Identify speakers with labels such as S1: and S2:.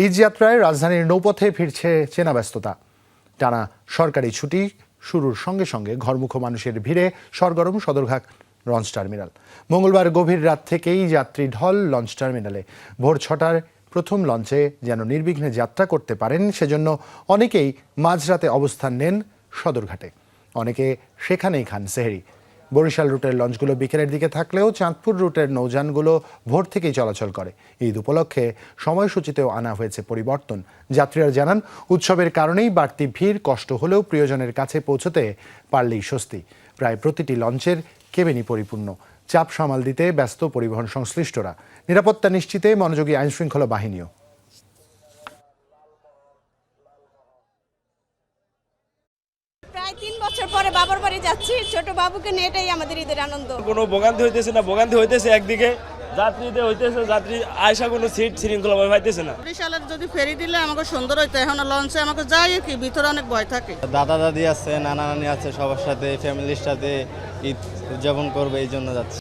S1: ঈদ যাত্রায় রাজধানীর নৌপথে ফিরছে চেনা ব্যস্ততা। টানা সরকারি ছুটি শুরুর সঙ্গে সঙ্গে ঘরমুখো মানুষের ভিড়ে সরগরম সদরঘাট লঞ্চ টার্মিনাল। মঙ্গলবার গভীর রাত থেকেই যাত্রী ঢল লঞ্চ টার্মিনালে। ভোর ৬টার প্রথম লঞ্চে যেন নির্বিঘ্নে যাত্রা করতে পারেন সেজন্য অনেকেই মাঝরাতে অবস্থান নেন সদরঘাটে। অনেকে সেখানেই খান সেহরি। বরিশাল রুটের লঞ্চগুলো বিকেলের দিকে থাকলেও চাঁদপুর রুটের নৌযানগুলো ভোর থেকেই চলাচল করে। ঈদ উপলক্ষে সময়সূচিতেও আনা হয়েছে পরিবর্তন। যাত্রীরা জানান, উৎসবের কারণেই বাড়তি ভিড়, কষ্ট হলেও প্রিয়জনের কাছে পৌঁছতে পারলেই স্বস্তি। প্রায় প্রতিটি লঞ্চের কেবিনই পরিপূর্ণ। চাপ সামাল দিতে ব্যস্ত পরিবহন সংশ্লিষ্টরা। নিরাপত্তা নিশ্চিতে মনোযোগী আইনশৃঙ্খলা বাহিনীও।
S2: প্রায় ৩ বছর পরে বাবার বাড়ি যাচ্ছি, ছোট বাবুকে নিয়ে, এটাই আমাদের ঈদের আনন্দ।
S3: কোনো ভোগান্তি হইতেছে না, ভোগান্তি হইতেছে একদিকে যাত্রীতে হইতেছে, যাত্রী আয়সা কোনো সিট শৃঙ্খলা পাইতেছে না।
S4: বরিশালের যদি ফেরি দিলে আমাকে সুন্দর হইতো, এখন লঞ্চে আমাকে যাই কি ভিতরে অনেক ভয় থাকে।
S5: দাদা দাদি আছে, নানা নানি আছে, সবার সাথে ফ্যামিলির সাথে ঈদ উদযাপন করবে, এই জন্য যাচ্ছে।